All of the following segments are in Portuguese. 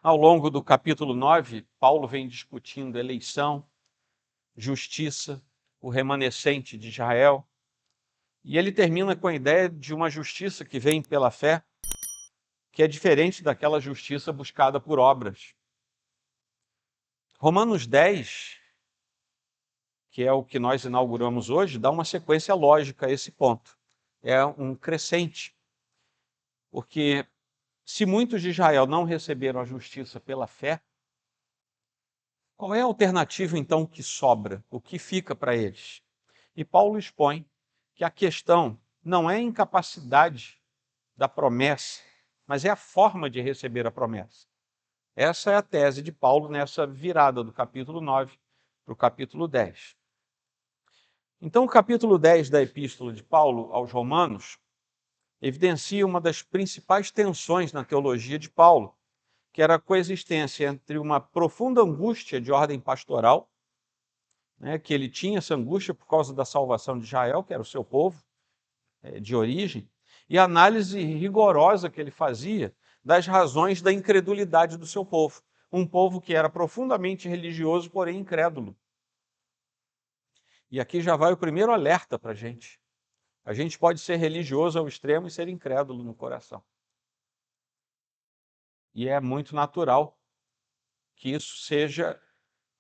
Ao longo do capítulo 9, Paulo vem discutindo eleição, justiça, o remanescente de Israel. E ele termina com a ideia de uma justiça que vem pela fé, que é diferente daquela justiça buscada por obras. Romanos 10, que é o que nós inauguramos hoje, dá uma sequência lógica a esse ponto. É um crescente. Porque se muitos de Israel não receberam a justiça pela fé, qual é a alternativa então que sobra? O que fica para eles? E Paulo expõe que a questão não é a incapacidade da promessa, mas é a forma de receber a promessa. Essa é a tese de Paulo nessa virada do capítulo 9 para o capítulo 10. Então, o capítulo 10 da epístola de Paulo aos Romanos evidencia uma das principais tensões na teologia de Paulo, que era a coexistência entre uma profunda angústia de ordem pastoral, que ele tinha essa angústia por causa da salvação de Israel, que era o seu povo de origem, e a análise rigorosa que ele fazia das razões da incredulidade do seu povo. Um povo que era profundamente religioso, porém incrédulo. E aqui já vai o primeiro alerta para a gente. A gente pode ser religioso ao extremo e ser incrédulo no coração. E é muito natural que isso seja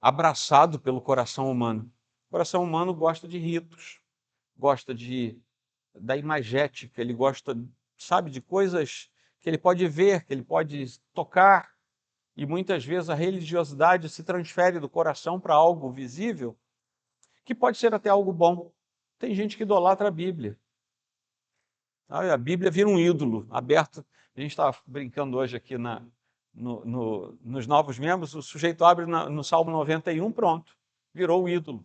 abraçado pelo coração humano. O coração humano gosta de ritos, gosta da imagética, ele gosta, sabe, de coisas que ele pode ver, que ele pode tocar, e muitas vezes a religiosidade se transfere do coração para algo visível, que pode ser até algo bom. Tem gente que idolatra a Bíblia. A Bíblia vira um ídolo aberto. A gente estava brincando hoje aqui nos novos membros, o sujeito abre no Salmo 91, pronto, virou o ídolo.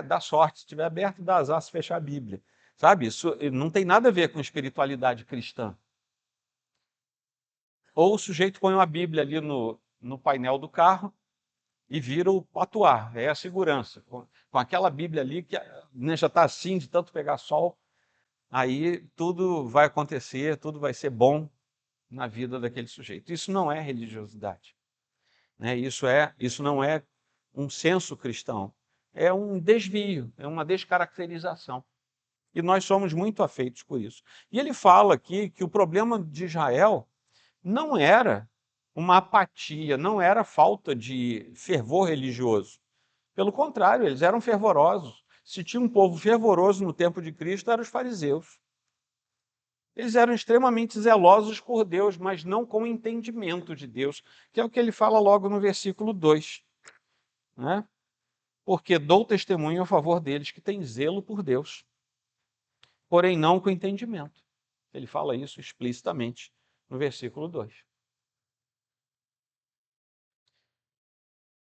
Dá sorte, se estiver aberto, dá azar se fechar a Bíblia. Sabe, isso não tem nada a ver com espiritualidade cristã. Ou o sujeito põe uma Bíblia ali no painel do carro e vira o patuar, é a segurança. Com aquela Bíblia ali que já está assim de tanto pegar sol, aí tudo vai acontecer, tudo vai ser bom na vida daquele sujeito. Isso não é religiosidade. Isso não é um senso cristão. É um desvio, é uma descaracterização. E nós somos muito afeitos por isso. E ele fala aqui que o problema de Israel não era uma apatia, não era falta de fervor religioso. Pelo contrário, eles eram fervorosos. Se tinha um povo fervoroso no tempo de Cristo, eram os fariseus. Eles eram extremamente zelosos por Deus, mas não com entendimento de Deus, que é o que ele fala logo no versículo 2. Porque dou testemunho a favor deles que têm zelo por Deus, porém não com entendimento. Ele fala isso explicitamente no versículo 2.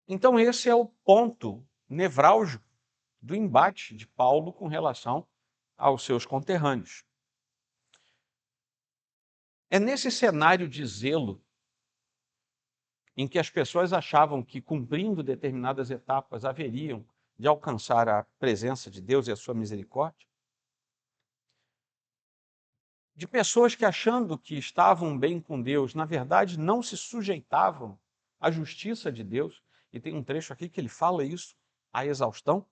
Então esse é o ponto nevrálgico do embate de Paulo com relação aos seus conterrâneos. É nesse cenário de zelo, em que as pessoas achavam que, cumprindo determinadas etapas, haveriam de alcançar a presença de Deus e a sua misericórdia, de pessoas que, achando que estavam bem com Deus, na verdade não se sujeitavam à justiça de Deus, e tem um trecho aqui que ele fala isso à exaustão.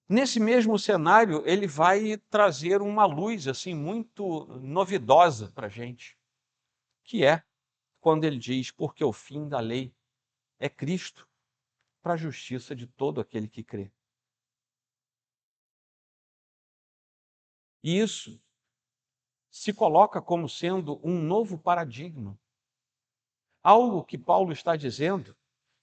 Nesse mesmo cenário, ele vai trazer uma luz assim muito novidosa para a gente, que é quando ele diz, porque o fim da lei é Cristo, para a justiça de todo aquele que crê. E isso se coloca como sendo um novo paradigma. Algo que Paulo está dizendo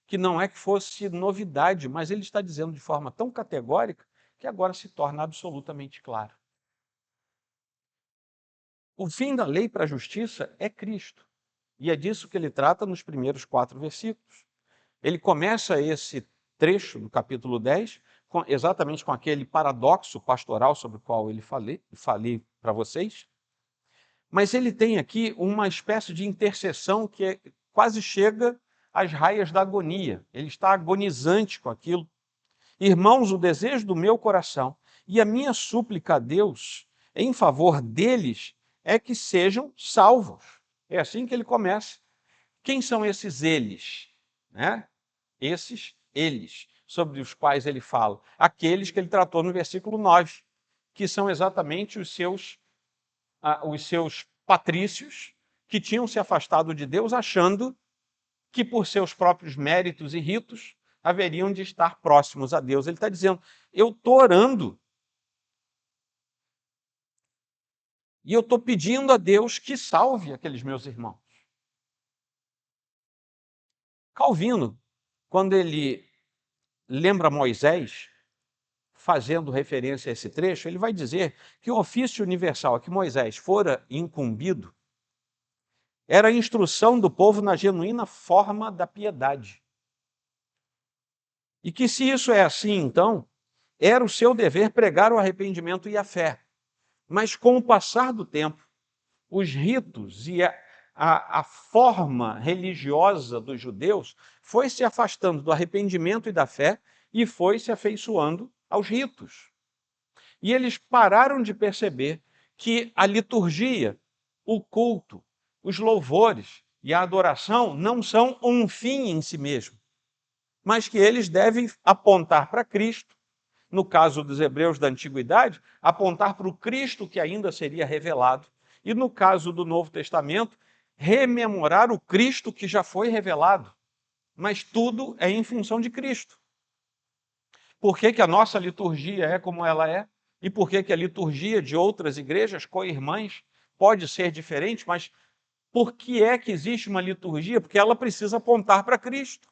que não é que fosse novidade, mas ele está dizendo de forma tão categórica que agora se torna absolutamente claro. O fim da lei para a justiça é Cristo. E é disso que ele trata nos primeiros 4 versículos. Ele começa esse trecho do capítulo 10 exatamente com aquele paradoxo pastoral sobre o qual ele falei para vocês. Mas ele tem aqui uma espécie de intercessão que quase chega às raias da agonia. Ele está agonizante com aquilo. Irmãos, o desejo do meu coração e a minha súplica a Deus em favor deles é que sejam salvos. É assim que ele começa. Quem são esses eles? Né? Eles, sobre os quais ele fala. Aqueles que ele tratou no versículo 9, que são exatamente os seus patrícios, que tinham se afastado de Deus, achando que por seus próprios méritos e ritos haveriam de estar próximos a Deus. Ele está dizendo, eu estou orando e eu estou pedindo a Deus que salve aqueles meus irmãos. Calvino, quando ele lembra Moisés, fazendo referência a esse trecho, ele vai dizer que o ofício universal a que Moisés fora incumbido era a instrução do povo na genuína forma da piedade. E que se isso é assim, então, era o seu dever pregar o arrependimento e a fé. Mas com o passar do tempo, os ritos e a forma religiosa dos judeus foi se afastando do arrependimento e da fé e foi se afeiçoando aos ritos. E eles pararam de perceber que a liturgia, o culto, os louvores e a adoração não são um fim em si mesmo, mas que eles devem apontar para Cristo. No caso dos hebreus da antiguidade, apontar para o Cristo que ainda seria revelado. E no caso do Novo Testamento, rememorar o Cristo que já foi revelado. Mas tudo é em função de Cristo. Por que a nossa liturgia é como ela é? E por que a liturgia de outras igrejas co-irmãs pode ser diferente? Mas por que é que existe uma liturgia? Porque ela precisa apontar para Cristo.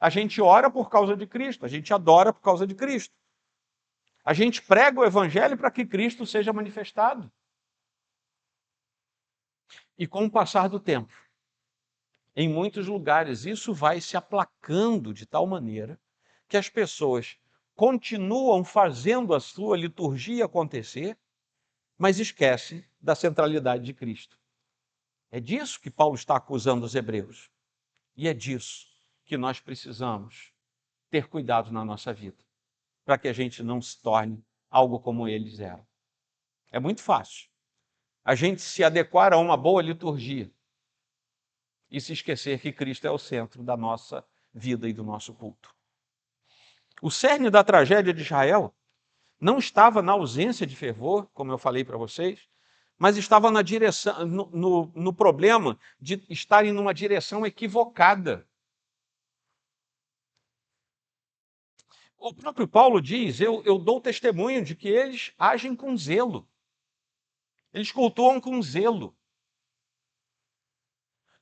A gente ora por causa de Cristo, a gente adora por causa de Cristo. A gente prega o evangelho para que Cristo seja manifestado. E com o passar do tempo, em muitos lugares, isso vai se aplacando de tal maneira que as pessoas continuam fazendo a sua liturgia acontecer, mas esquecem da centralidade de Cristo. É disso que Paulo está acusando os hebreus. E é disso que nós precisamos ter cuidado na nossa vida, para que a gente não se torne algo como eles eram. É muito fácil a gente se adequar a uma boa liturgia e se esquecer que Cristo é o centro da nossa vida e do nosso culto. O cerne da tragédia de Israel não estava na ausência de fervor, como eu falei para vocês, mas estava na direção, no problema de estarem numa direção equivocada. O próprio Paulo diz, eu dou testemunho de que eles agem com zelo. Eles cultuam com zelo.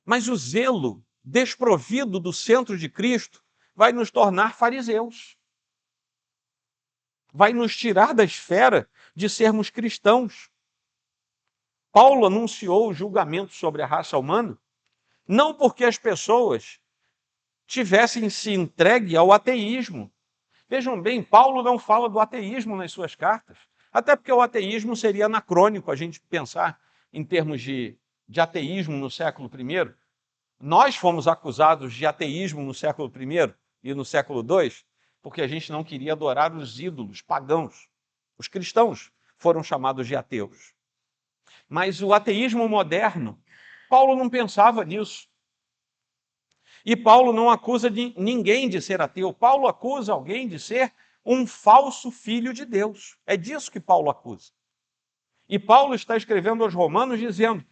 Mas o zelo desprovido do centro de Cristo vai nos tornar fariseus. Vai nos tirar da esfera de sermos cristãos. Paulo anunciou o julgamento sobre a raça humana, não porque as pessoas tivessem se entregue ao ateísmo. Vejam bem, Paulo não fala do ateísmo nas suas cartas, até porque o ateísmo seria anacrônico a gente pensar em termos de ateísmo no século I. Nós fomos acusados de ateísmo no século I e no século II, porque a gente não queria adorar os ídolos pagãos. Os cristãos foram chamados de ateus. Mas o ateísmo moderno, Paulo não pensava nisso. E Paulo não acusa ninguém de ser ateu. Paulo acusa alguém de ser um falso filho de Deus. É disso que Paulo acusa. E Paulo está escrevendo aos Romanos dizendo: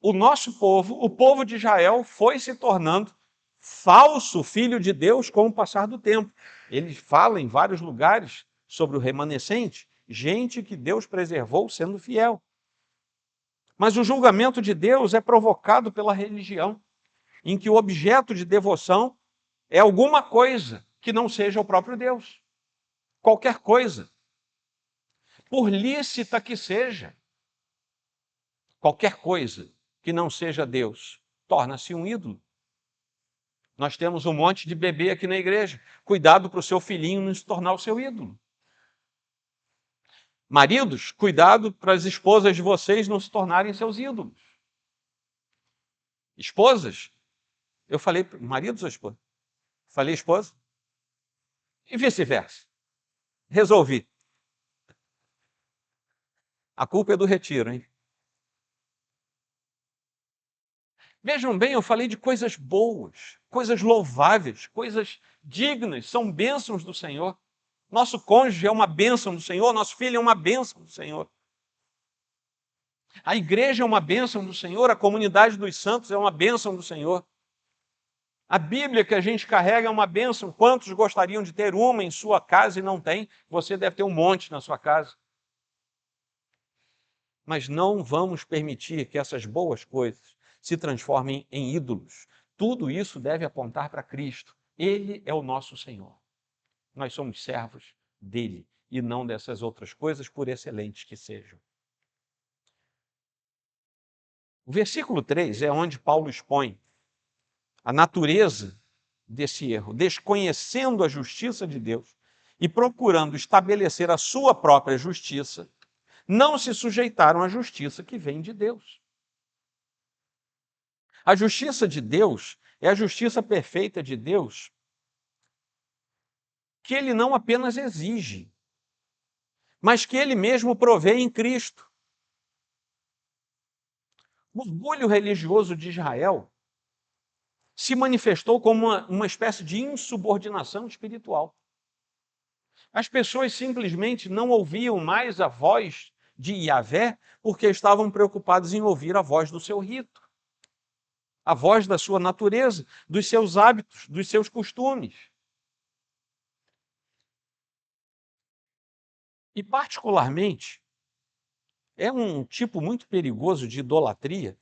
o nosso povo, o povo de Israel, foi se tornando falso filho de Deus com o passar do tempo. Ele fala em vários lugares sobre o remanescente, gente que Deus preservou sendo fiel. Mas o julgamento de Deus é provocado pela religião, em que o objeto de devoção é alguma coisa que não seja o próprio Deus. Qualquer coisa. Por lícita que seja. Qualquer coisa que não seja Deus torna-se um ídolo. Nós temos um monte de bebê aqui na igreja. Cuidado para o seu filhinho não se tornar o seu ídolo. Maridos, cuidado para as esposas de vocês não se tornarem seus ídolos. Esposas, eu falei, maridos ou esposa? Falei esposa? E vice-versa. Resolvi. A culpa é do retiro, hein? Vejam bem, eu falei de coisas boas, coisas louváveis, coisas dignas, são bênçãos do Senhor. Nosso cônjuge é uma bênção do Senhor, nosso filho é uma bênção do Senhor. A igreja é uma bênção do Senhor, a comunidade dos santos é uma bênção do Senhor. A Bíblia que a gente carrega é uma bênção. Quantos gostariam de ter uma em sua casa e não tem? Você deve ter um monte na sua casa. Mas não vamos permitir que essas boas coisas se transformem em ídolos. Tudo isso deve apontar para Cristo. Ele é o nosso Senhor. Nós somos servos dele e não dessas outras coisas, por excelentes que sejam. O versículo 3 é onde Paulo expõe a natureza desse erro, desconhecendo a justiça de Deus e procurando estabelecer a sua própria justiça, não se sujeitaram à justiça que vem de Deus. A justiça de Deus é a justiça perfeita de Deus, que ele não apenas exige, mas que ele mesmo provê em Cristo. O orgulho religioso de Israel se manifestou como uma espécie de insubordinação espiritual. As pessoas simplesmente não ouviam mais a voz de Yahvé porque estavam preocupados em ouvir a voz do seu rito, a voz da sua natureza, dos seus hábitos, dos seus costumes. E, particularmente, é um tipo muito perigoso de idolatria,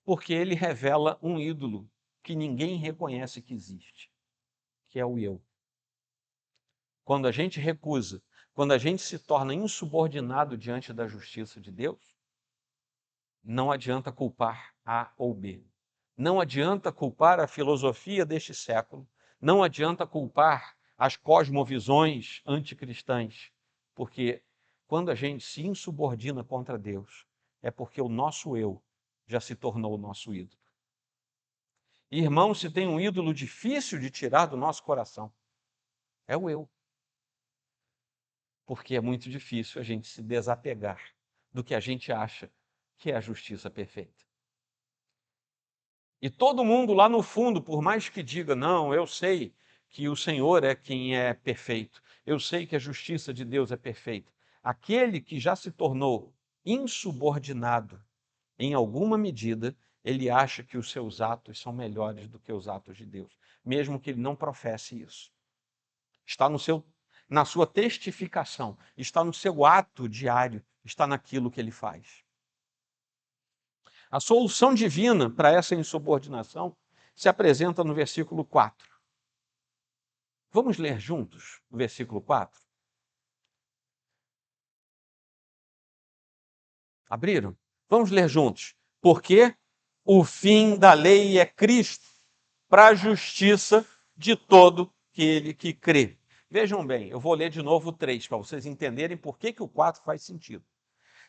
porque ele revela um ídolo que ninguém reconhece que existe, que é o eu. Quando a gente recusa, quando a gente se torna insubordinado diante da justiça de Deus, não adianta culpar A ou B. Não adianta culpar a filosofia deste século, não adianta culpar as cosmovisões anticristãs, porque quando a gente se insubordina contra Deus, é porque o nosso eu já se tornou o nosso ídolo. Irmão, se tem um ídolo difícil de tirar do nosso coração, é o eu. Porque é muito difícil a gente se desapegar do que a gente acha que é a justiça perfeita. E todo mundo lá no fundo, por mais que diga, não, eu sei que o Senhor é quem é perfeito, eu sei que a justiça de Deus é perfeita. Aquele que já se tornou insubordinado, em alguma medida, ele acha que os seus atos são melhores do que os atos de Deus, mesmo que ele não professe isso. Está na sua testificação, está no seu ato diário, está naquilo que ele faz. A solução divina para essa insubordinação se apresenta no versículo 4. Vamos ler juntos o versículo 4? Abriram? Vamos ler juntos. Porque o fim da lei é Cristo, para a justiça de todo aquele que crê. Vejam bem, eu vou ler de novo o 3, para vocês entenderem por que o 4 faz sentido.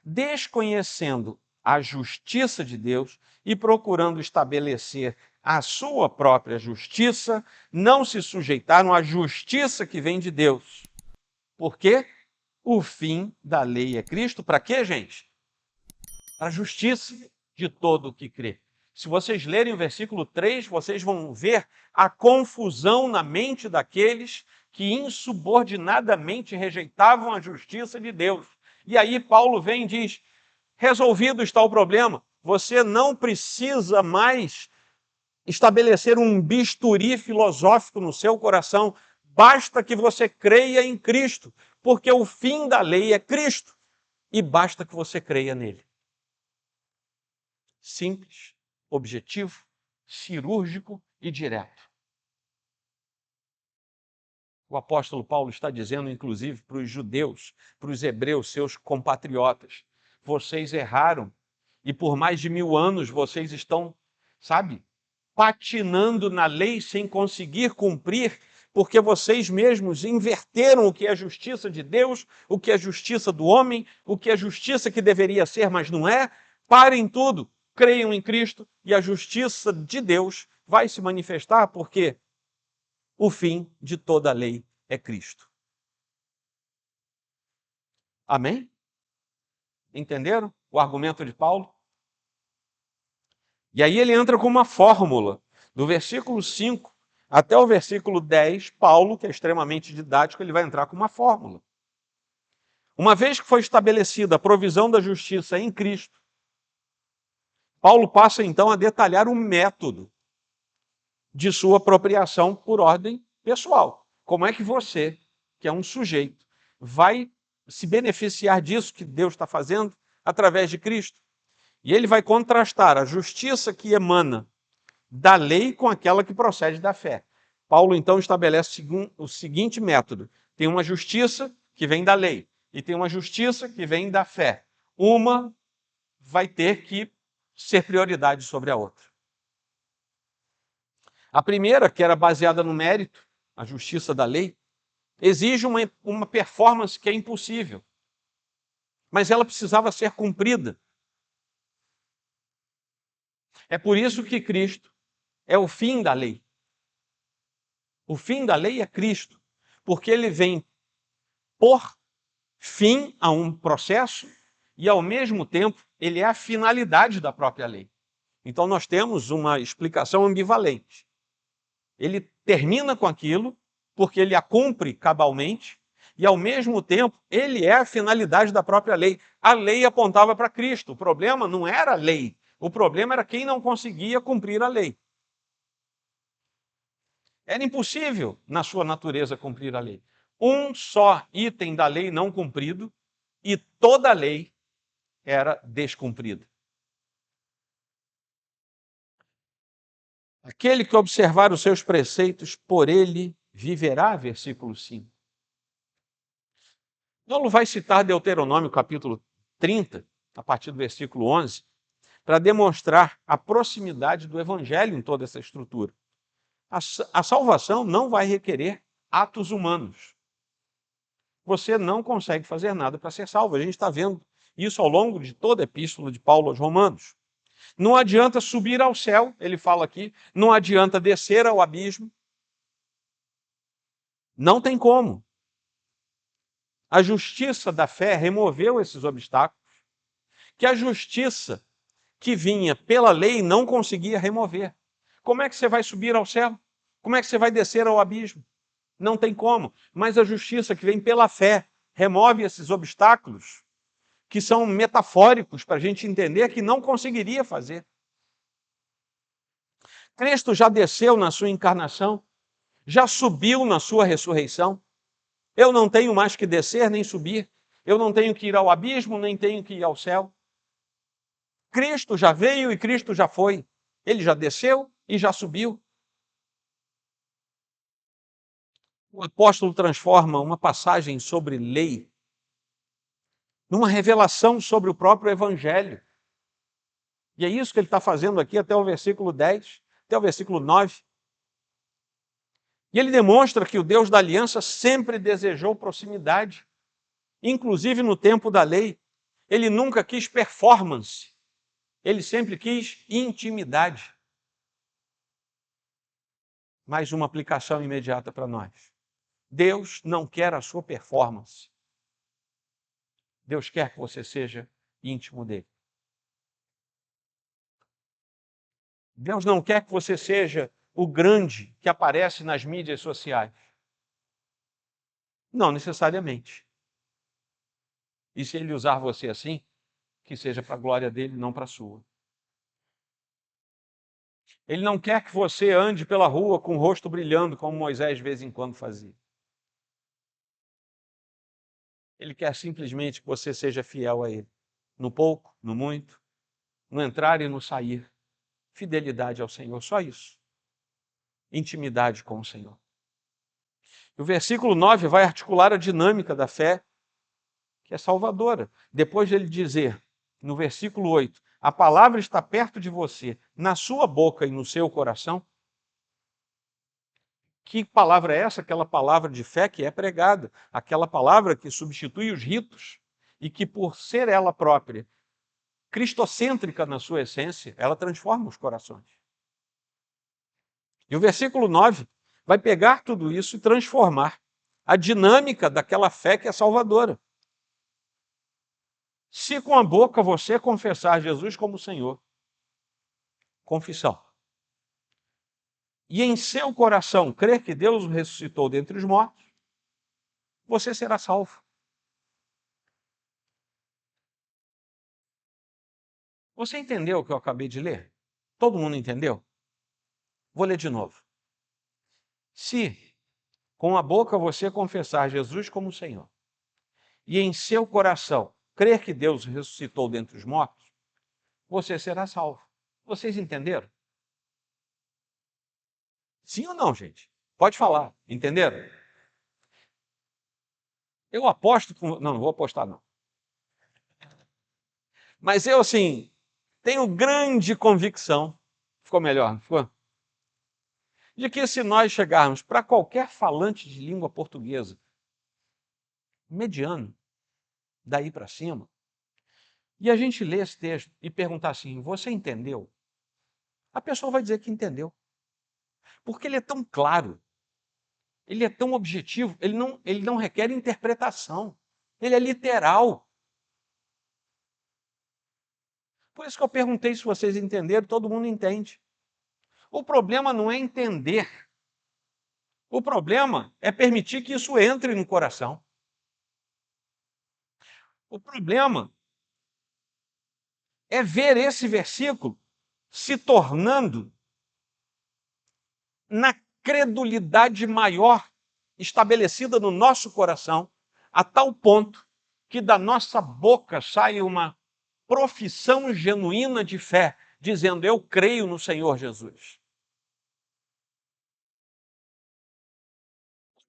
Desconhecendo a justiça de Deus e procurando estabelecer a sua própria justiça, não se sujeitaram à justiça que vem de Deus. Porque o fim da lei é Cristo. Para quê, gente? Para a justiça de todo o que crê. Se vocês lerem o versículo 3, vocês vão ver a confusão na mente daqueles que insubordinadamente rejeitavam a justiça de Deus. E aí Paulo vem e diz, resolvido está o problema, você não precisa mais estabelecer um bisturi filosófico no seu coração, basta que você creia em Cristo, porque o fim da lei é Cristo, e basta que você creia nele. Simples, objetivo, cirúrgico e direto. O apóstolo Paulo está dizendo, inclusive, para os judeus, para os hebreus, seus compatriotas, vocês erraram e por mais de 1000 anos vocês estão, sabe, patinando na lei sem conseguir cumprir, porque vocês mesmos inverteram o que é a justiça de Deus, o que é a justiça do homem, o que é a justiça que deveria ser, mas não é. Parem tudo, creiam em Cristo e a justiça de Deus vai se manifestar, porque o fim de toda a lei é Cristo. Amém? Entenderam o argumento de Paulo? E aí ele entra com uma fórmula. Do versículo 5 até o versículo 10, Paulo, que é extremamente didático, ele vai entrar com uma fórmula. Uma vez que foi estabelecida a provisão da justiça em Cristo, Paulo passa então a detalhar o método de sua apropriação por ordem pessoal. Como é que você, que é um sujeito, vai se beneficiar disso que Deus está fazendo através de Cristo? E ele vai contrastar a justiça que emana da lei com aquela que procede da fé. Paulo então estabelece o seguinte método: tem uma justiça que vem da lei e tem uma justiça que vem da fé. Uma vai ter que ser prioridade sobre a outra. A primeira, que era baseada no mérito, a justiça da lei, exige uma performance que é impossível, mas ela precisava ser cumprida. É por isso que Cristo é o fim da lei. O fim da lei é Cristo, porque ele vem pôr fim a um processo e, ao mesmo tempo, ele é a finalidade da própria lei. Então, nós temos uma explicação ambivalente. Ele termina com aquilo, porque ele a cumpre cabalmente, e, ao mesmo tempo, ele é a finalidade da própria lei. A lei apontava para Cristo. O problema não era a lei, o problema era quem não conseguia cumprir a lei. Era impossível, na sua natureza, cumprir a lei. Um só item da lei não cumprido e toda a lei era descumprida. Aquele que observar os seus preceitos, por ele viverá, versículo 5. Paulo vai citar Deuteronômio capítulo 30, a partir do versículo 11, para demonstrar a proximidade do evangelho em toda essa estrutura. A salvação não vai requerer atos humanos. Você não consegue fazer nada para ser salvo. A gente está vendo isso ao longo de toda a epístola de Paulo aos Romanos. Não adianta subir ao céu, ele fala aqui, não adianta descer ao abismo. Não tem como. A justiça da fé removeu esses obstáculos que a justiça que vinha pela lei não conseguia remover. Como é que você vai subir ao céu? Como é que você vai descer ao abismo? Não tem como. Mas a justiça que vem pela fé remove esses obstáculos que são metafóricos para a gente entender que não conseguiria fazer. Cristo já desceu na sua encarnação, já subiu na sua ressurreição. Eu não tenho mais que descer nem subir. Eu não tenho que ir ao abismo, nem tenho que ir ao céu. Cristo já veio e Cristo já foi. Ele já desceu e já subiu. O apóstolo transforma uma passagem sobre lei numa revelação sobre o próprio evangelho. E é isso que ele está fazendo aqui até o versículo 10, até o versículo 9. E ele demonstra que o Deus da aliança sempre desejou proximidade, inclusive no tempo da lei. Ele nunca quis performance, ele sempre quis intimidade. Mais uma aplicação imediata para nós. Deus não quer a sua performance. Deus quer que você seja íntimo dele. Deus não quer que você seja o grande que aparece nas mídias sociais. Não necessariamente. E se ele usar você assim, que seja para a glória dele, não para a sua. Ele não quer que você ande pela rua com o rosto brilhando, como Moisés de vez em quando fazia. Ele quer simplesmente que você seja fiel a ele. No pouco, no muito, no entrar e no sair. Fidelidade ao Senhor, só isso. Intimidade com o Senhor. O versículo 9 vai articular a dinâmica da fé, que é salvadora. Depois de ele dizer, no versículo 8, a palavra está perto de você, na sua boca e no seu coração. Que palavra é essa? Aquela palavra de fé que é pregada, aquela palavra que substitui os ritos e que, por ser ela própria cristocêntrica na sua essência, ela transforma os corações. E o versículo 9 vai pegar tudo isso e transformar a dinâmica daquela fé que é salvadora. Se com a boca você confessar Jesus como Senhor confissão, e em seu coração crer que Deus o ressuscitou dentre os mortos, você será salvo. Você entendeu o que eu acabei de ler? Todo mundo entendeu? Vou ler de novo. Se com a boca você confessar Jesus como Senhor, e em seu coração crer que Deus o ressuscitou dentre os mortos, você será salvo. Vocês entenderam? Sim ou não, gente? Pode falar. Entenderam? Eu aposto com... Não, não vou apostar, não. Mas eu, assim, tenho grande convicção, ficou melhor, não ficou? De que se nós chegarmos para qualquer falante de língua portuguesa, mediano, daí para cima, e a gente ler esse texto e perguntar assim, você entendeu? A pessoa vai dizer que entendeu. Porque ele é tão claro, ele é tão objetivo, ele não requer interpretação, ele é literal. Por isso que eu perguntei se vocês entenderam, todo mundo entende. O problema não é entender. O problema é permitir que isso entre no coração. O problema é ver esse versículo se tornando na credulidade maior estabelecida no nosso coração, a tal ponto que da nossa boca sai uma profissão genuína de fé, dizendo, eu creio no Senhor Jesus.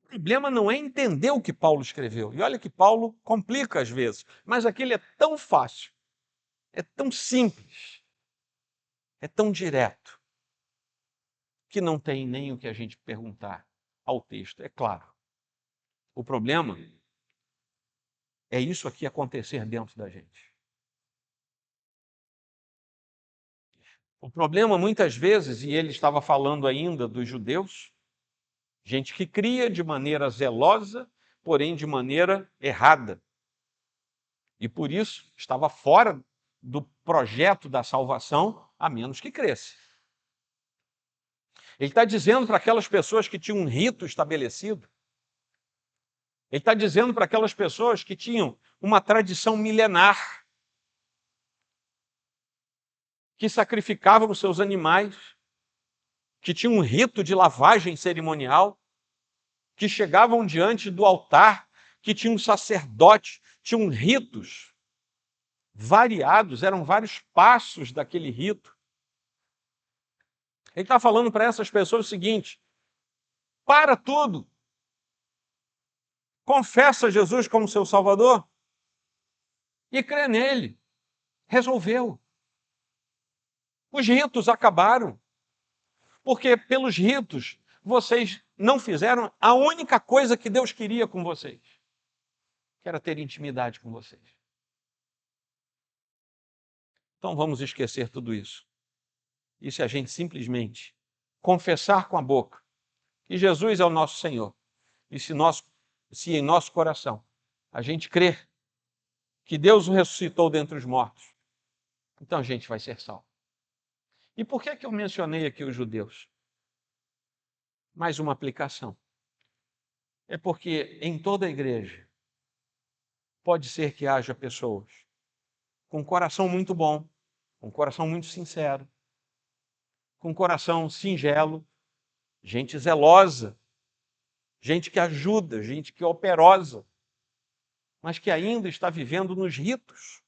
O problema não é entender o que Paulo escreveu. E olha que Paulo complica às vezes, mas aquilo é tão fácil, é tão simples, é tão direto, que não tem nem o que a gente perguntar ao texto. É claro. O problema é isso aqui acontecer dentro da gente. O problema, muitas vezes, e ele estava falando ainda dos judeus, gente que cria de maneira zelosa, porém de maneira errada. E por isso estava fora do projeto da salvação, a menos que cresce. Ele está dizendo para aquelas pessoas que tinham um rito estabelecido, ele está dizendo para aquelas pessoas que tinham uma tradição milenar, que sacrificavam os seus animais, que tinham um rito de lavagem cerimonial, que chegavam diante do altar, que tinham um sacerdote, tinham ritos variados, eram vários passos daquele rito. Ele está falando para essas pessoas o seguinte, para tudo, confessa Jesus como seu Salvador e crê nele. Resolveu. Os ritos acabaram, porque pelos ritos vocês não fizeram a única coisa que Deus queria com vocês, que era ter intimidade com vocês. Então vamos esquecer tudo isso. E se a gente simplesmente confessar com a boca que Jesus é o nosso Senhor, e se em nosso coração a gente crer que Deus o ressuscitou dentre os mortos, então a gente vai ser salvo. E por que eu mencionei aqui os judeus? Mais uma aplicação. É porque em toda a igreja pode ser que haja pessoas com um coração muito bom, com um coração muito sincero, com um coração singelo, gente zelosa, gente que ajuda, gente que é operosa, mas que ainda está vivendo nos ritos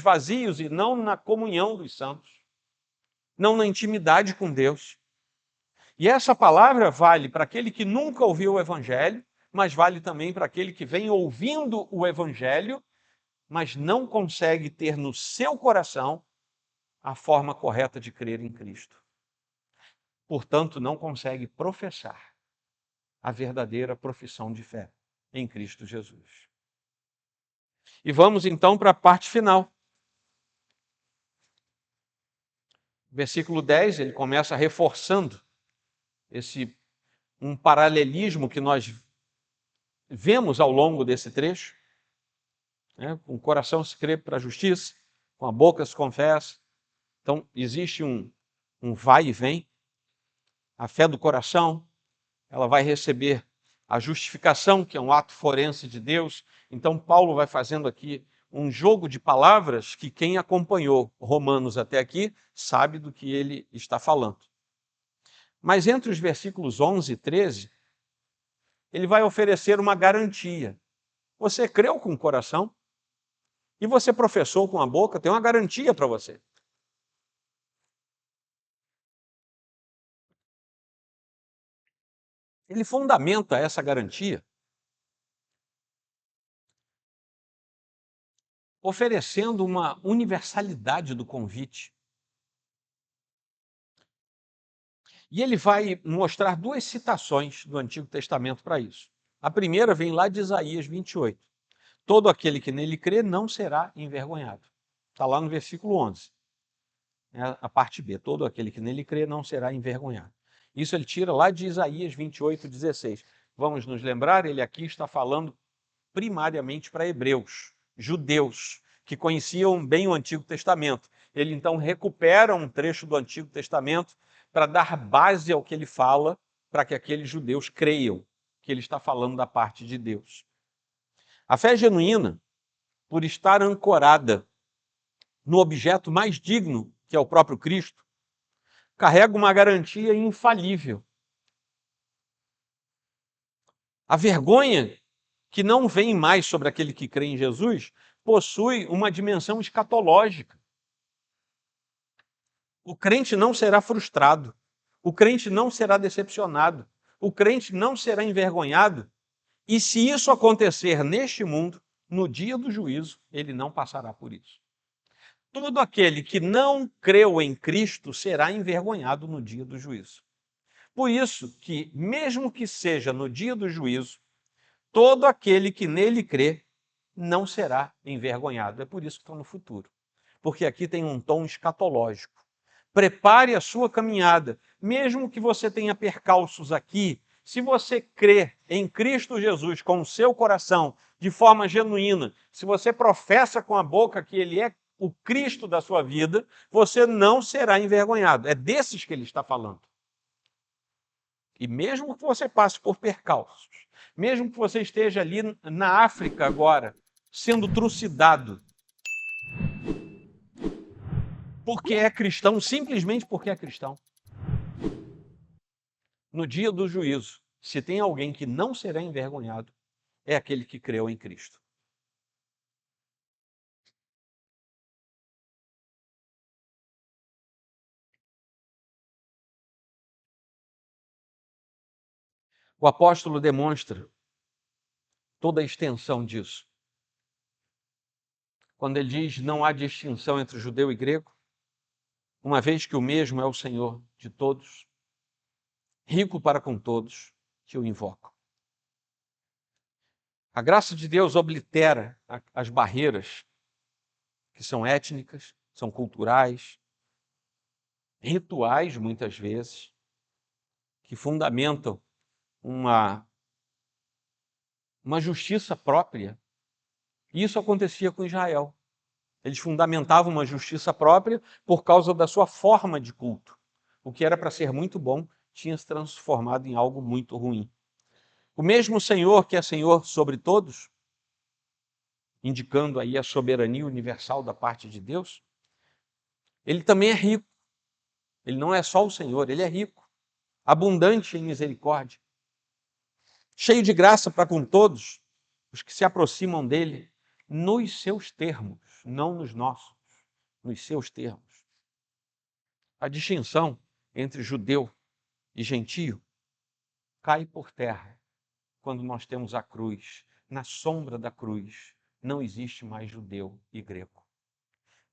vazios e não na comunhão dos santos, não na intimidade com Deus. E essa palavra vale para aquele que nunca ouviu o Evangelho, mas vale também para aquele que vem ouvindo o Evangelho, mas não consegue ter no seu coração a forma correta de crer em Cristo. Portanto, não consegue professar a verdadeira profissão de fé em Cristo Jesus. E vamos então para a parte final. Versículo 10, ele começa reforçando um paralelismo que nós vemos ao longo desse trecho. Com o coração se crê para a justiça, com a boca se confessa, Então, existe um vai e vem. A fé do coração, ela vai receber a justificação, que é um ato forense de Deus. Então, Paulo vai fazendo aqui um jogo de palavras que quem acompanhou Romanos até aqui sabe do que ele está falando. Mas entre os versículos 11 e 13, ele vai oferecer uma garantia. Você creu com o coração e você professou com a boca, tem uma garantia para você. Ele fundamenta essa garantia oferecendo uma universalidade do convite. E ele vai mostrar duas citações do Antigo Testamento para isso. A primeira vem lá de Isaías 28. Todo aquele que nele crê não será envergonhado. Está lá no versículo 11. É a parte B. Todo aquele que nele crê não será envergonhado. Isso ele tira lá de Isaías 28, 16. Vamos nos lembrar, ele aqui está falando primariamente para hebreus, judeus, que conheciam bem o Antigo Testamento. Ele então recupera um trecho do Antigo Testamento para dar base ao que ele fala, para que aqueles judeus creiam que ele está falando da parte de Deus. A fé genuína, por estar ancorada no objeto mais digno, que é o próprio Cristo, carrega uma garantia infalível. A vergonha que não vem mais sobre aquele que crê em Jesus possui uma dimensão escatológica. O crente não será frustrado, o crente não será decepcionado, o crente não será envergonhado, e se isso acontecer neste mundo, no dia do juízo, ele não passará por isso. Todo aquele que não creu em Cristo será envergonhado no dia do juízo. Por isso que, mesmo que seja no dia do juízo, todo aquele que nele crê não será envergonhado. É por isso que estou no futuro. Porque aqui tem um tom escatológico. Prepare a sua caminhada, mesmo que você tenha percalços aqui. Se você crê em Cristo Jesus com o seu coração, de forma genuína, se você professa com a boca que Ele é o Cristo da sua vida, você não será envergonhado. É desses que ele está falando. E mesmo que você passe por percalços, mesmo que você esteja ali na África agora, sendo trucidado, porque é cristão, simplesmente porque é cristão. No dia do juízo, se tem alguém que não será envergonhado, é aquele que creu em Cristo. O apóstolo demonstra toda a extensão disso. Quando ele diz não há distinção entre judeu e grego, uma vez que o mesmo é o Senhor de todos, rico para com todos, que o invocam. A graça de Deus oblitera as barreiras que são étnicas, são culturais, rituais, muitas vezes, que fundamentam uma justiça própria. E isso acontecia com Israel. Eles fundamentavam uma justiça própria por causa da sua forma de culto. O que era para ser muito bom tinha se transformado em algo muito ruim. O mesmo Senhor que é Senhor sobre todos, indicando aí a soberania universal da parte de Deus, ele também é rico. Ele não é só o Senhor, ele é rico, abundante em misericórdia, cheio de graça para com todos os que se aproximam dele nos seus termos, não nos nossos, nos seus termos. A distinção entre judeu e gentio cai por terra quando nós temos a cruz. Na sombra da cruz não existe mais judeu e grego.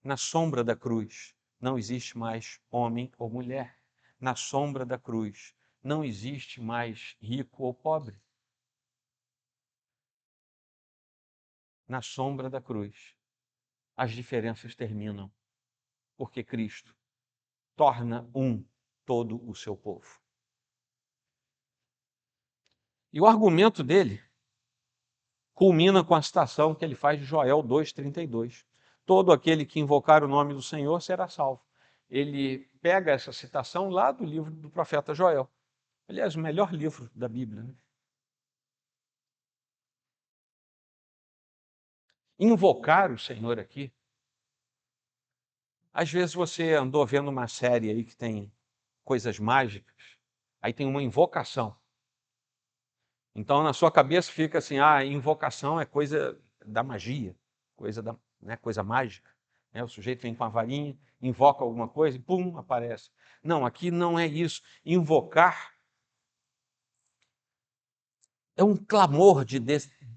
Na sombra da cruz não existe mais homem ou mulher. Na sombra da cruz não existe mais rico ou pobre. Na sombra da cruz as diferenças terminam, porque Cristo torna um todo o seu povo. E o argumento dele culmina com a citação que ele faz de Joel 2,32. Todo aquele que invocar o nome do Senhor será salvo. ele pega essa citação lá do livro do profeta Joel. Aliás, o melhor livro da Bíblia, né? Invocar o Senhor aqui. Às vezes você andou vendo uma série aí que tem coisas mágicas, aí tem uma invocação. Então na sua cabeça fica assim, invocação é coisa da magia, coisa mágica. Né? O sujeito vem com a varinha, invoca alguma coisa e pum, aparece. Não, aqui não é isso. Invocar é um clamor de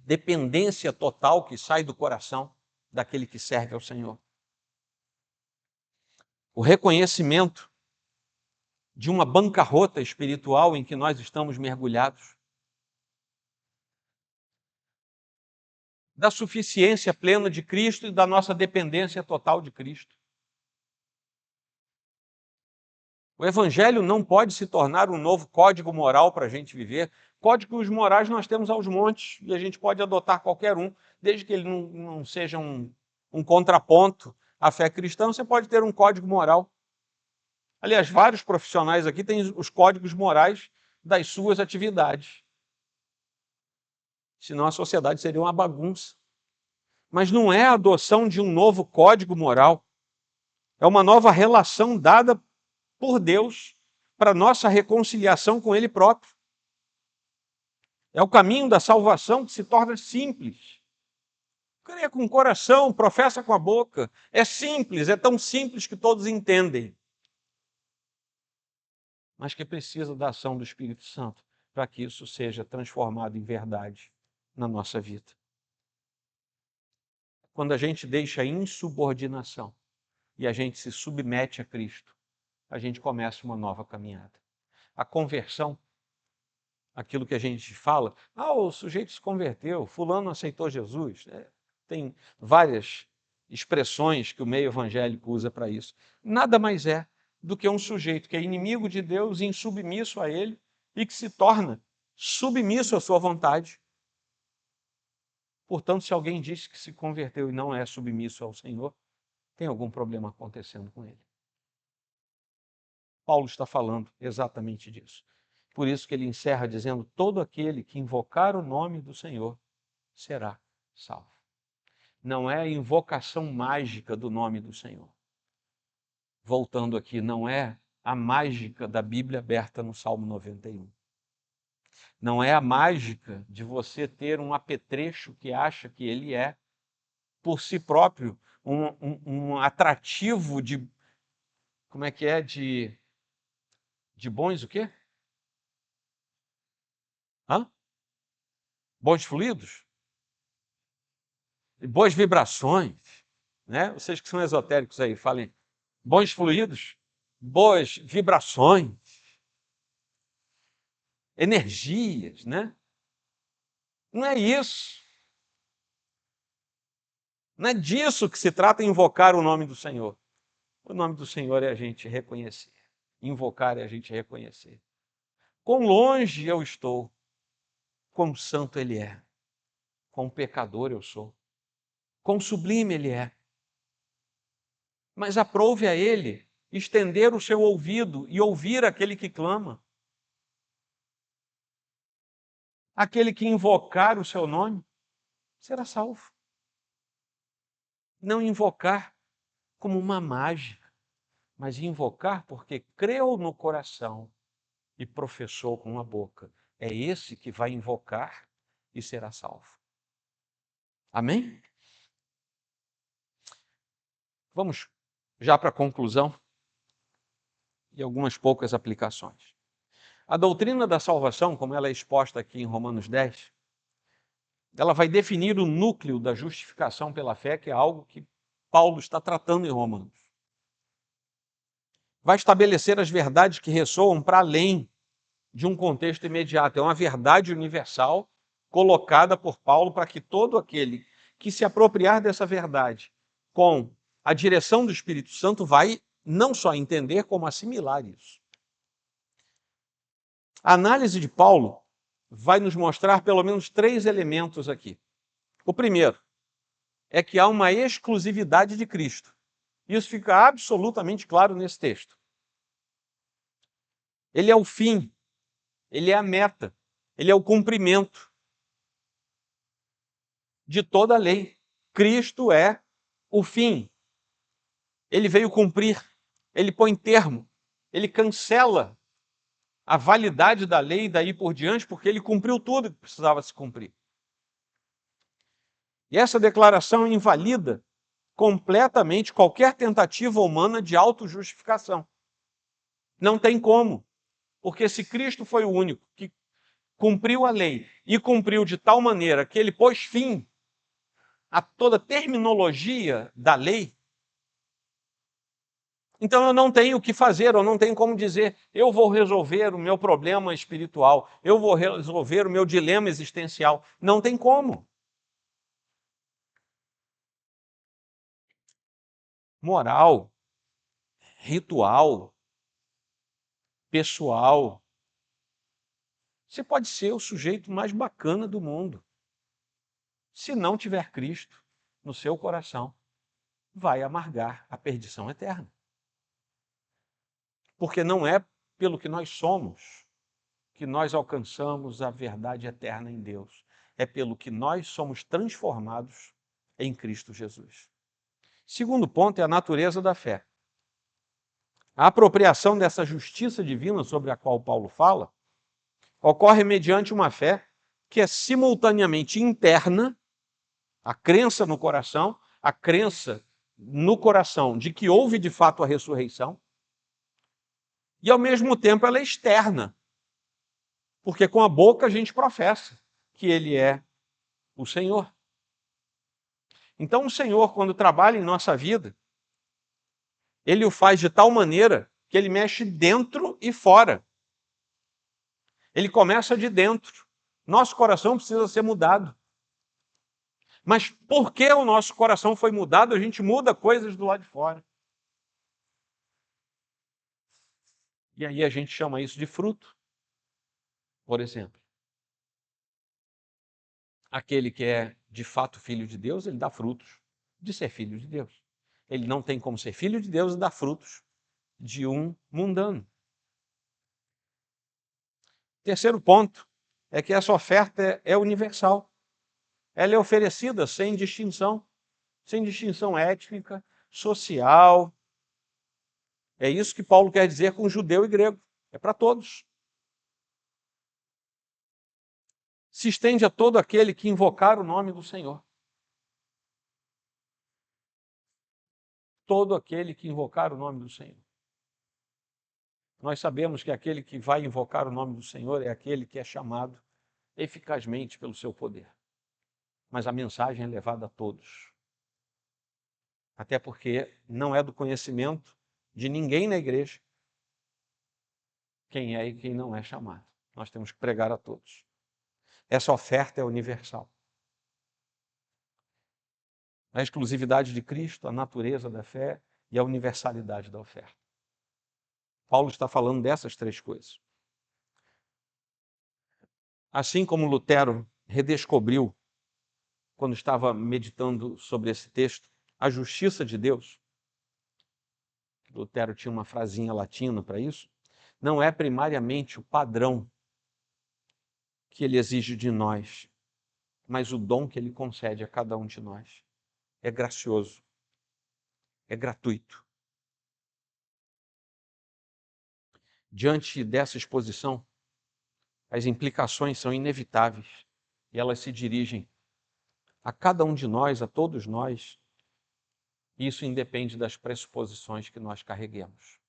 dependência total que sai do coração daquele que serve ao Senhor. O reconhecimento de uma bancarrota espiritual em que nós estamos mergulhados, da suficiência plena de Cristo e da nossa dependência total de Cristo. O Evangelho não pode se tornar um novo código moral para a gente viver. Códigos morais nós temos aos montes e a gente pode adotar qualquer um, desde que ele não seja um contraponto à fé cristã, você pode ter um código moral. Aliás, vários profissionais aqui têm os códigos morais das suas atividades. Senão a sociedade seria uma bagunça. Mas não é a adoção de um novo código moral. É uma nova relação dada por Deus para nossa reconciliação com Ele próprio. É o caminho da salvação que se torna simples. Crê com o coração, professa com a boca. É simples, é tão simples que todos entendem. Mas que precisa da ação do Espírito Santo para que isso seja transformado em verdade na nossa vida. Quando a gente deixa a insubordinação e a gente se submete a Cristo, a gente começa uma nova caminhada. A conversão, aquilo que a gente fala, o sujeito se converteu, fulano aceitou Jesus. Tem várias expressões que o meio evangélico usa para isso. Nada mais é do que um sujeito que é inimigo de Deus, insubmisso a Ele, e que se torna submisso à sua vontade. Portanto, se alguém diz que se converteu e não é submisso ao Senhor, tem algum problema acontecendo com ele. Paulo está falando exatamente disso. Por isso que ele encerra dizendo: todo aquele que invocar o nome do Senhor será salvo. Não é a invocação mágica do nome do Senhor. Voltando aqui, não é a mágica da Bíblia aberta no Salmo 91. Não é a mágica de você ter um apetrecho que acha que ele é, por si próprio, um atrativo de... Como é que é? De bons o quê? Bons fluidos? Boas vibrações. Né? Vocês que são esotéricos aí, falem bons fluidos, boas vibrações, energias, né? Não é isso. Não é disso que se trata invocar o nome do Senhor. O nome do Senhor é a gente reconhecer. Invocar é a gente reconhecer. Quão longe eu estou, quão santo Ele é, quão pecador eu sou, quão sublime Ele é. Mas aprove a Ele estender o seu ouvido e ouvir aquele que clama. Aquele que invocar o seu nome será salvo. Não invocar como uma mágica, mas invocar porque creu no coração e professou com a boca. É esse que vai invocar e será salvo. Amém? Vamos já para a conclusão e algumas poucas aplicações. A doutrina da salvação, como ela é exposta aqui em Romanos 10, ela vai definir o núcleo da justificação pela fé, que é algo que Paulo está tratando em Romanos. Vai estabelecer as verdades que ressoam para além de um contexto imediato. É uma verdade universal colocada por Paulo para que todo aquele que se apropriar dessa verdade com a direção do Espírito Santo vai não só entender, como assimilar isso. A análise de Paulo vai nos mostrar pelo menos 3 elementos aqui. O primeiro é que há uma exclusividade de Cristo. Isso fica absolutamente claro nesse texto. Ele é o fim, ele é a meta, ele é o cumprimento de toda a lei. Cristo é o fim. Ele veio cumprir, ele põe termo, ele cancela a validade da lei daí por diante, porque ele cumpriu tudo que precisava se cumprir. E essa declaração invalida completamente qualquer tentativa humana de autojustificação. Não tem como, porque se Cristo foi o único que cumpriu a lei e cumpriu de tal maneira que ele pôs fim a toda terminologia da lei, então eu não tenho o que fazer, eu não tenho como dizer, eu vou resolver o meu problema espiritual, eu vou resolver o meu dilema existencial. Não tem como. Moral, ritual, pessoal. Você pode ser o sujeito mais bacana do mundo. Se não tiver Cristo no seu coração, vai amargar a perdição eterna. Porque não é pelo que nós somos que nós alcançamos a verdade eterna em Deus. É pelo que nós somos transformados em Cristo Jesus. Segundo ponto é a natureza da fé. A apropriação dessa justiça divina sobre a qual Paulo fala ocorre mediante uma fé que é simultaneamente interna, a crença no coração de que houve de fato a ressurreição, e ao mesmo tempo ela é externa, porque com a boca a gente professa que ele é o Senhor. Então o Senhor, quando trabalha em nossa vida, ele o faz de tal maneira que ele mexe dentro e fora. Ele começa de dentro. Nosso coração precisa ser mudado. Mas porque o nosso coração foi mudado, a gente muda coisas do lado de fora. E aí a gente chama isso de fruto. Por exemplo, aquele que é de fato filho de Deus, ele dá frutos de ser filho de Deus. Ele não tem como ser filho de Deus e dar frutos de um mundano. Terceiro ponto é que essa oferta é universal. Ela é oferecida sem distinção étnica, social. É isso que Paulo quer dizer com judeu e grego. É para todos. Se estende a todo aquele que invocar o nome do Senhor. Todo aquele que invocar o nome do Senhor. Nós sabemos que aquele que vai invocar o nome do Senhor é aquele que é chamado eficazmente pelo seu poder. Mas a mensagem é levada a todos. Até porque não é do conhecimento de ninguém na igreja quem é e quem não é chamado. Nós temos que pregar a todos. Essa oferta é universal. A exclusividade de Cristo, a natureza da fé e a universalidade da oferta. Paulo está falando dessas três coisas. Assim como Lutero redescobriu, quando estava meditando sobre esse texto, a justiça de Deus, Lutero tinha uma frasinha latina para isso, não é primariamente o padrão que ele exige de nós, mas o dom que ele concede a cada um de nós. É gracioso, é gratuito. Diante dessa exposição, as implicações são inevitáveis e elas se dirigem a cada um de nós, a todos nós. Isso independe das pressuposições que nós carreguemos.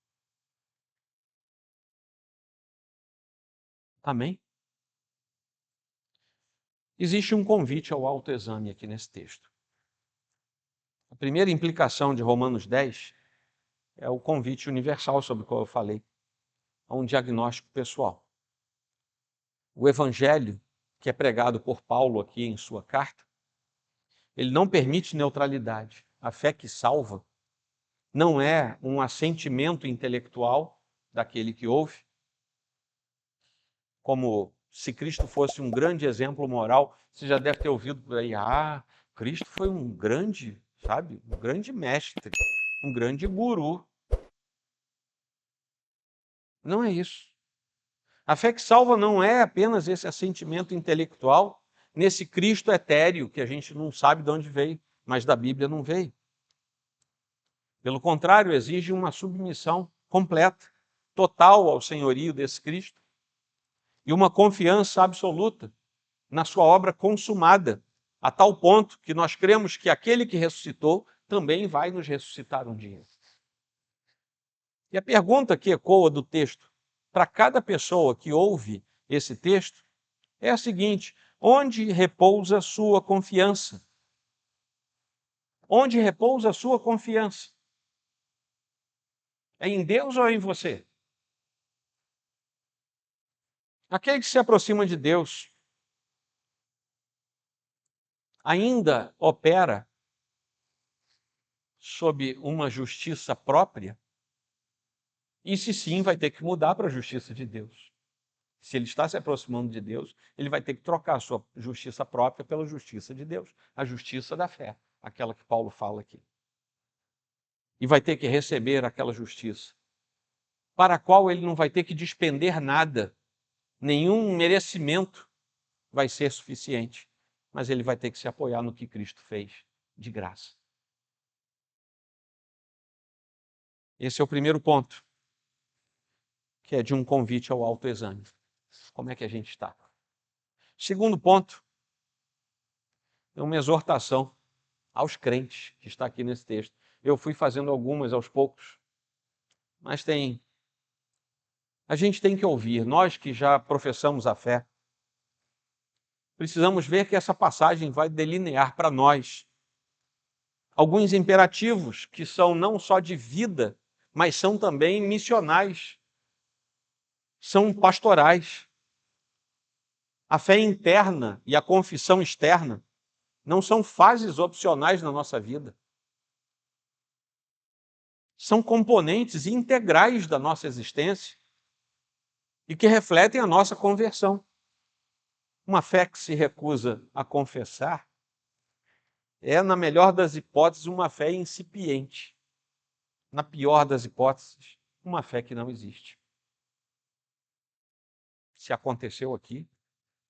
Amém? Existe um convite ao autoexame aqui nesse texto. A primeira implicação de Romanos 10 é o convite universal sobre o qual eu falei, a um diagnóstico pessoal. O evangelho que é pregado por Paulo aqui em sua carta, ele não permite neutralidade. A fé que salva não é um assentimento intelectual daquele que ouve, como se Cristo fosse um grande exemplo moral. Você já deve ter ouvido por aí, Cristo foi um grande, um grande mestre. um grande guru. Não é isso. A fé que salva não é apenas esse assentimento intelectual nesse Cristo etéreo que a gente não sabe de onde veio, mas da Bíblia não veio. Pelo contrário, exige uma submissão completa, total ao senhorio desse Cristo e uma confiança absoluta na sua obra consumada, a tal ponto que nós cremos que aquele que ressuscitou também vai nos ressuscitar um dia. E a pergunta que ecoa do texto para cada pessoa que ouve esse texto é a seguinte: onde repousa a sua confiança? Onde repousa a sua confiança? É em Deus ou é em você? Aquele que se aproxima de Deus ainda opera sob uma justiça própria? E se sim, vai ter que mudar para a justiça de Deus. Se ele está se aproximando de Deus, ele vai ter que trocar a sua justiça própria pela justiça de Deus, a justiça da fé, aquela que Paulo fala aqui. E vai ter que receber aquela justiça, para a qual ele não vai ter que despender nada, nenhum merecimento vai ser suficiente, mas ele vai ter que se apoiar no que Cristo fez de graça. Esse é o primeiro ponto, que é de um convite ao autoexame. Como é que a gente está? Segundo ponto, é uma exortação aos crentes, que está aqui nesse texto. Eu fui fazendo algumas aos poucos, mas a gente tem que ouvir, nós que já professamos a fé, precisamos ver que essa passagem vai delinear para nós alguns imperativos que são não só de vida, mas são também missionais, são pastorais. A fé interna e a confissão externa não são fases opcionais na nossa vida. São componentes integrais da nossa existência e que refletem a nossa conversão. Uma fé que se recusa a confessar é, na melhor das hipóteses, uma fé incipiente. Na pior das hipóteses, uma fé que não existe. Se aconteceu aqui,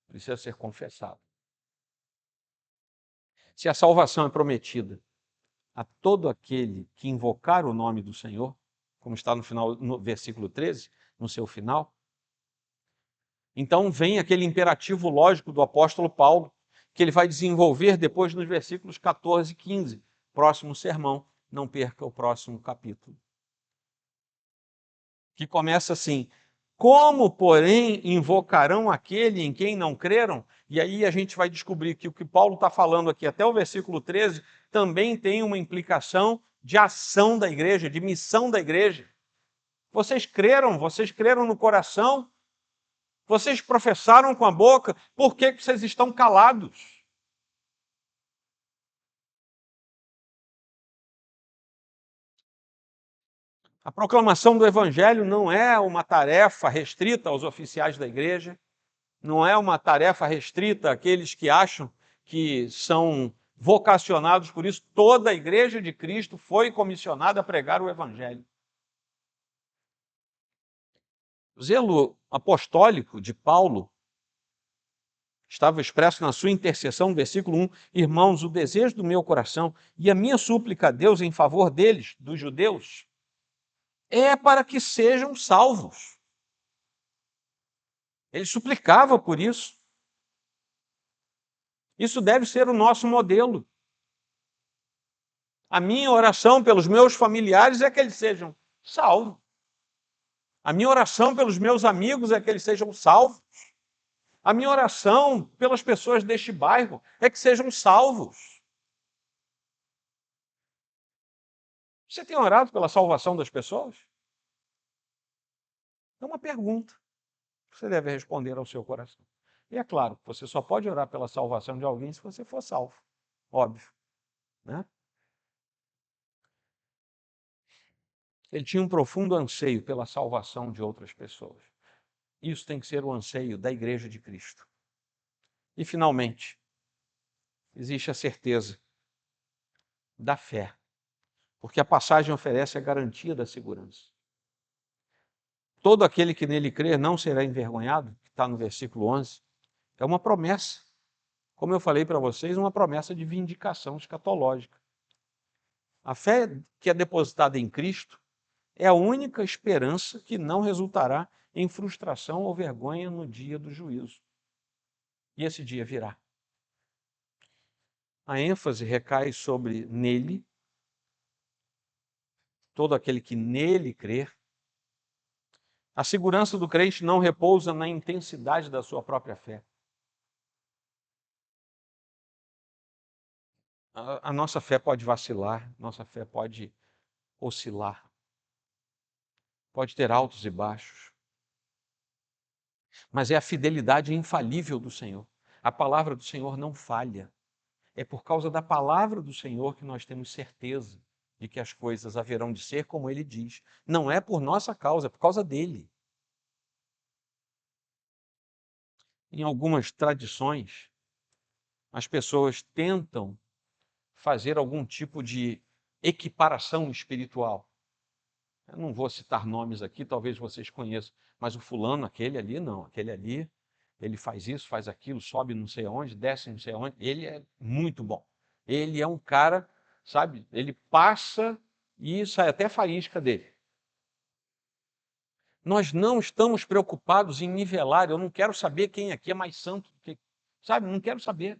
precisa ser confessado. Se a salvação é prometida a todo aquele que invocar o nome do Senhor, como está no final, no versículo 13, no seu final, então vem aquele imperativo lógico do apóstolo Paulo, que ele vai desenvolver depois nos versículos 14 e 15, próximo sermão, não perca o próximo capítulo. Que começa assim: como, porém, invocarão aquele em quem não creram? E aí a gente vai descobrir que o que Paulo está falando aqui, até o versículo 13, também tem uma implicação de ação da igreja, de missão da igreja. Vocês creram no coração, vocês professaram com a boca, por que vocês estão calados? A proclamação do evangelho não é uma tarefa restrita aos oficiais da igreja, não é uma tarefa restrita àqueles que acham que são vocacionados por isso. Toda a igreja de Cristo foi comissionada a pregar o evangelho. O zelo apostólico de Paulo estava expresso na sua intercessão, no versículo 1, irmãos, o desejo do meu coração e a minha súplica a Deus em favor deles, dos judeus, é para que sejam salvos. Ele suplicava por isso. Isso deve ser o nosso modelo. A minha oração pelos meus familiares é que eles sejam salvos. A minha oração pelos meus amigos é que eles sejam salvos. A minha oração pelas pessoas deste bairro é que sejam salvos. Você tem orado pela salvação das pessoas? É uma pergunta que você deve responder ao seu coração. E é claro, você só pode orar pela salvação de alguém se você for salvo. Óbvio, né? Ele tinha um profundo anseio pela salvação de outras pessoas. Isso tem que ser o anseio da Igreja de Cristo. E, finalmente, existe a certeza da fé porque a passagem oferece a garantia da segurança. Todo aquele que nele crer não será envergonhado, que está no versículo 11, é uma promessa. Como eu falei para vocês, uma promessa de vindicação escatológica. A fé que é depositada em Cristo é a única esperança que não resultará em frustração ou vergonha no dia do juízo. E esse dia virá. A ênfase recai sobre nele, todo aquele que nele crer. A segurança do crente não repousa na intensidade da sua própria fé. A nossa fé pode vacilar, nossa fé pode oscilar, pode ter altos e baixos, mas é a fidelidade infalível do Senhor. A palavra do Senhor não falha. É por causa da palavra do Senhor que nós temos certeza de que as coisas haverão de ser como Ele diz. Não é por nossa causa, é por causa dele. Em algumas tradições, as pessoas tentam fazer algum tipo de equiparação espiritual. Eu não vou citar nomes aqui, talvez vocês conheçam, mas o fulano, aquele ali, não. Aquele ali, ele faz isso, faz aquilo, sobe não sei aonde, desce não sei aonde. Ele é muito bom. Ele é um cara, sabe, ele passa e sai até faísca dele. Nós não estamos preocupados em nivelar. Eu não quero saber quem aqui é mais santo, sabe, não quero saber.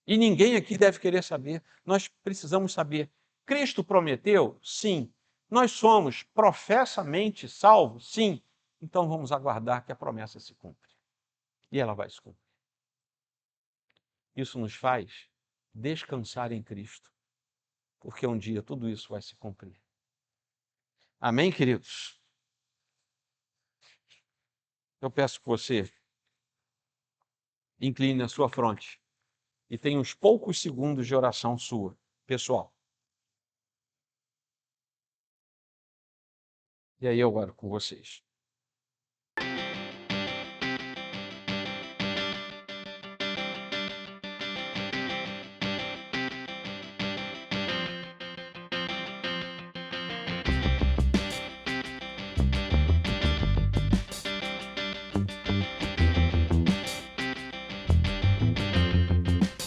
E ninguém aqui deve querer saber. Nós precisamos saber. Cristo prometeu? Sim. Nós somos professamente salvos? Sim. Então vamos aguardar que a promessa se cumpra. E ela vai se cumprir. Isso nos faz descansar em Cristo, porque um dia tudo isso vai se cumprir. Amém, queridos? Eu peço que você incline a sua fronte e tenha uns poucos segundos de oração sua, pessoal. E aí eu oro com vocês.